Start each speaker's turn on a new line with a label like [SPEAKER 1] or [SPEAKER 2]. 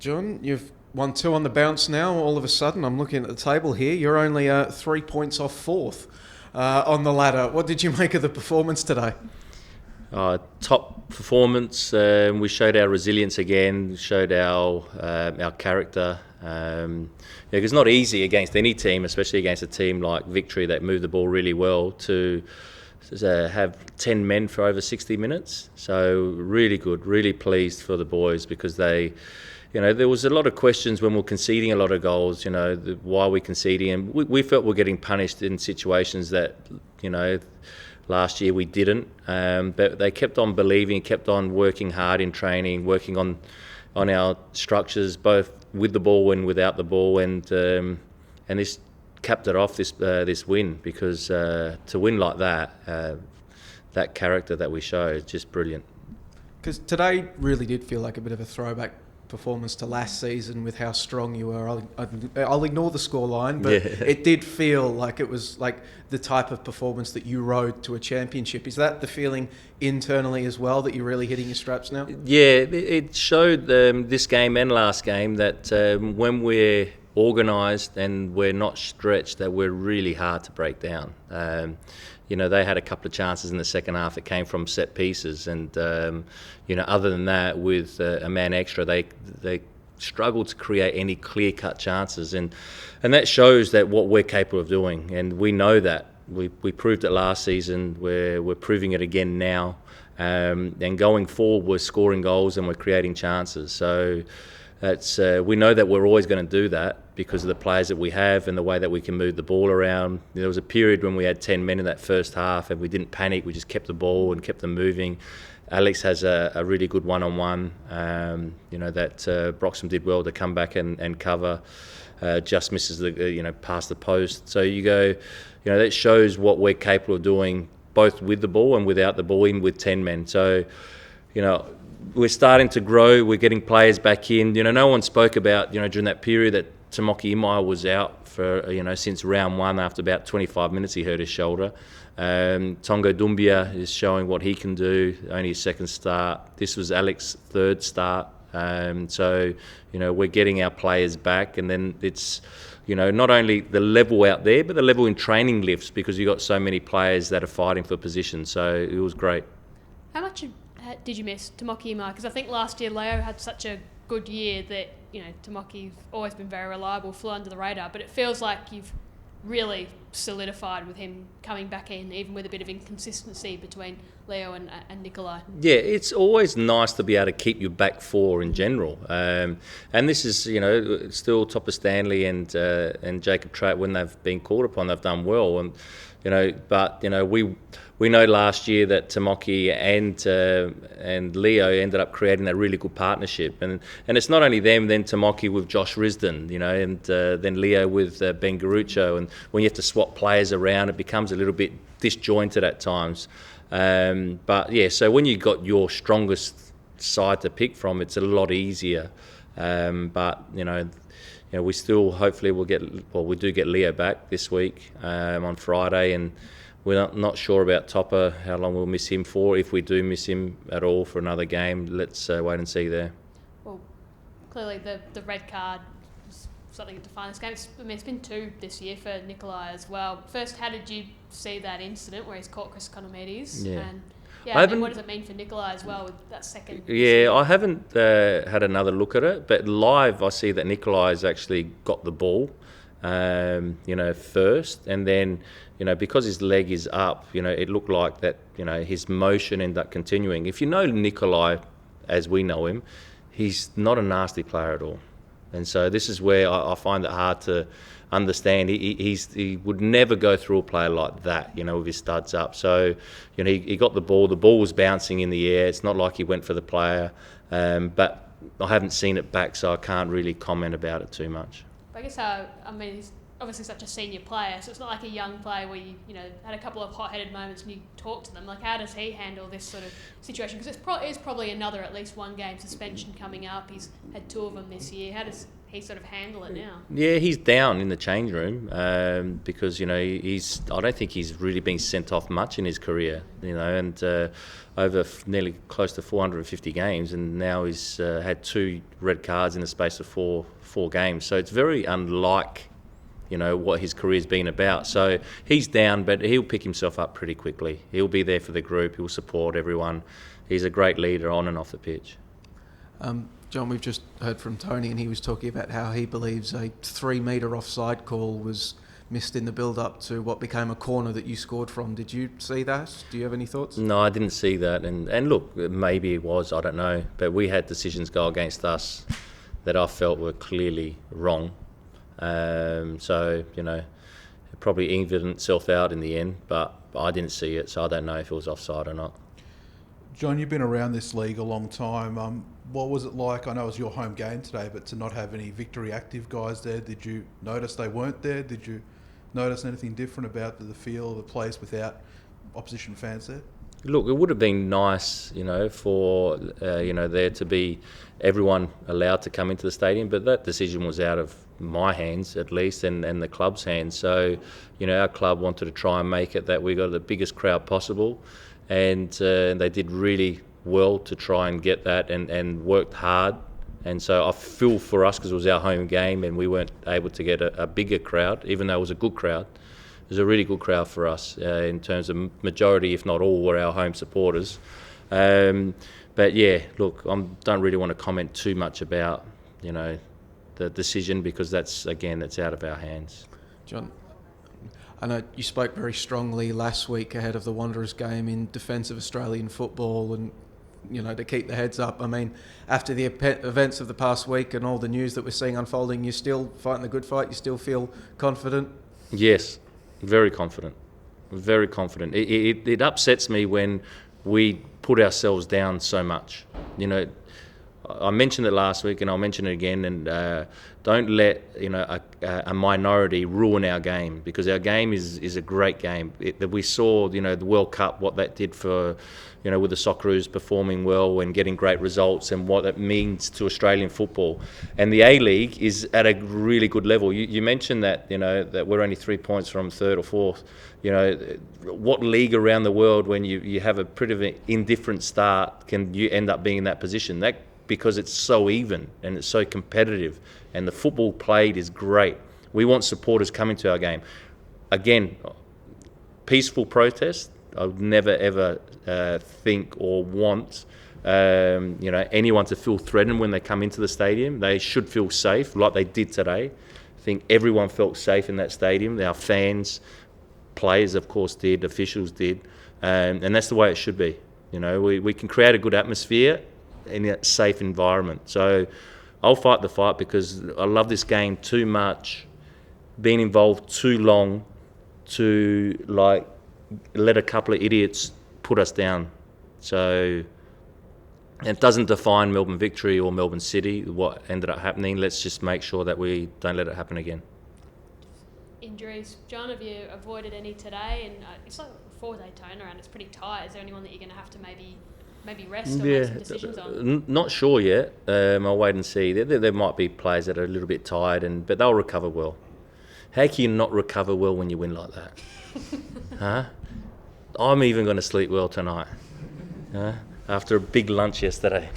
[SPEAKER 1] John, you've won 2 on the bounce now. All of a sudden, I'm looking at the table here. You're only 3 points off fourth on the ladder. What did you make of the performance today?
[SPEAKER 2] Top performance. We showed our resilience again. Showed our character. It's not easy against any team, especially against a team like Victory that move the ball really well, to have 10 men for over 60 minutes. So really good, really pleased for the boys, because they, there was a lot of questions when we were conceding a lot of goals, why are we conceding? And we felt we're getting punished in situations that, last year we didn't. But they kept on believing, kept on working hard in training, working on our structures, both with the ball and without the ball. And this capped it off, this win, because to win like that, that character that we show is just brilliant.
[SPEAKER 1] Because today really did feel like a bit of a throwback performance to last season with how strong you were. I'll ignore the scoreline, but It did feel like it was like the type of performance that you rode to a championship. Is that the feeling internally as well, that you're really hitting your straps now? Yeah,
[SPEAKER 2] it showed this game and last game that when we're organised and we're not stretched, that we're really hard to break down. They had a couple of chances in the second half that came from set pieces, and other than that, with a man extra, they struggled to create any clear-cut chances, and that shows that what we're capable of doing, and we know that. We proved it last season. We're proving it again now, and going forward, we're scoring goals and we're creating chances. So that's we know that we're always going to do that because of the players that we have and the way that we can move the ball around. There was a period when we had 10 men in that first half and we didn't panic. We just kept the ball and kept them moving. Alex has a really good one-on-one. That Broxham did well to come back and cover. Just misses the past the post. So you go, that shows what we're capable of doing, both with the ball and without the ball, even with 10 men. So, we're starting to grow. We're getting players back in. No one spoke about, during that period that Tomoki Imai was out for, since round one. After about 25 minutes, he hurt his shoulder. Tongo Doumbia is showing what he can do. Only his second start. This was Alex's third start. So, we're getting our players back, and then it's, not only the level out there, but the level in training lifts, because you've got so many players that are fighting for position. So it was great.
[SPEAKER 3] How much did you miss Tomoki Imai? Because I think last year Leo had such a good year that, Tomoki's always been very reliable, flew under the radar, but it feels like you've really solidified with him coming back in, even with a bit of inconsistency between Leo and Nikolai. Yeah,
[SPEAKER 2] it's always nice to be able to keep your back four in general. And this is, still Topper Stanley and Jacob Trapp, when they've been called upon, they've done well. And we know last year that Tomoki and Leo ended up creating a really good partnership, and it's not only them, then Tomoki with Josh Risdon, and then Leo with Ben Garuccio, and when you have to swap players around, it becomes a little bit disjointed at times. So when you got your strongest side to pick from, it's a lot easier. We still hopefully we do get Leo back this week on Friday, and we're not sure about Topper, how long we'll miss him for. If we do miss him at all for another game, let's wait and see there.
[SPEAKER 3] Well, clearly the red card was something to define this game. It's been 2 this year for Nikolai as well. First, how did you see that incident where he's caught Chris Konomidis? And what does it mean for Nikolai as well with that second?
[SPEAKER 2] Yeah, I haven't had another look at it, but live I see that Nikolai's actually got the ball, first, and then, because his leg is up, it looked like that, his motion ended up continuing. If you know Nikolai as we know him, he's not a nasty player at all. And so this is where I find it hard to understand. He would never go through a player like that, with his studs up. So, he got the ball was bouncing in the air. It's not like he went for the player, but I haven't seen it back, so I can't really comment about it too much.
[SPEAKER 3] I guess he's obviously such a senior player, so it's not like a young player where you had a couple of hot-headed moments and you talk to them. Like, how does he handle this sort of situation? Because it is probably another at least 1 game suspension coming up. He's had 2 of them this year. How does he sort of handle it now?
[SPEAKER 2] Yeah, he's down in the change room because I don't think he's really been sent off much in his career. And over nearly close to 450 games, and now he's had 2 red cards in the space of four games. So it's very unlike what his career's been about. So he's down, but he'll pick himself up pretty quickly. He'll be there for the group. He'll support everyone. He's a great leader on and off the pitch.
[SPEAKER 1] John, we've just heard from Tony, and he was talking about how he believes a 3-metre offside call was missed in the build-up to what became a corner that you scored from. Did you see that? Do you have any thoughts?
[SPEAKER 2] No, I didn't see that. And look, maybe it was, I don't know. But we had decisions go against us that I felt were clearly wrong. So, it probably evened itself out in the end, but I didn't see it, so I don't know if it was offside or not.
[SPEAKER 4] John, you've been around this league a long time. What was it like? I know it was your home game today, but to not have any Victory Active guys there, did you notice they weren't there? Did you notice anything different about the feel of the place without opposition fans there?
[SPEAKER 2] Look, it would have been nice, for there to be everyone allowed to come into the stadium, but that decision was out of my hands at least, and the club's hands. So, our club wanted to try and make it that we got the biggest crowd possible, and they did really well to try and get that, and worked hard. And so I feel for us, because it was our home game and we weren't able to get a bigger crowd, even though it was a good crowd. It was a really good crowd for us in terms of majority, if not all, were our home supporters. But yeah, look, I don't really want to comment too much about, the decision, because that's out of our hands.
[SPEAKER 1] John, I know you spoke very strongly last week ahead of the Wanderers game in defence of Australian football and, to keep the heads up. I mean, after the events of the past week and all the news that we're seeing unfolding, you're still fighting the good fight? You still feel confident?
[SPEAKER 2] Yes, very confident. Very confident. It upsets me when we put ourselves down so much. I mentioned it last week and I'll mention it again, and don't let a minority ruin our game, because our game is a great game. That we saw the World Cup, what that did for with the Socceroos performing well and getting great results, and what that means to Australian football. And the A-League is at a really good level. You mentioned that that we're only 3 points from third or fourth. What league around the world, when you have a pretty indifferent start, can you end up being in that position? Because it's so even and it's so competitive, and the football played is great. We want supporters coming to our game. Again, peaceful protest. I would never ever think or want anyone to feel threatened when they come into the stadium. They should feel safe, like they did today. I think everyone felt safe in that stadium. Our fans, players, of course, did. Officials did, and that's the way it should be. We can create a good atmosphere in a safe environment. So I'll fight the fight, because I love this game too much, been involved too long to let a couple of idiots put us down. So it doesn't define Melbourne Victory or Melbourne City, what ended up happening. Let's just make sure that we don't let it happen again.
[SPEAKER 3] Injuries. John, have you avoided any today? And it's like a 4-day turnaround. It's pretty tight. Is there anyone that you're going to have to maybe rest or make some decisions on?
[SPEAKER 2] Not sure yet. I'll wait and see. There might be players that are a little bit tired, but they'll recover well. How can you not recover well when you win like that? Huh? I'm even going to sleep well tonight. After a big lunch yesterday.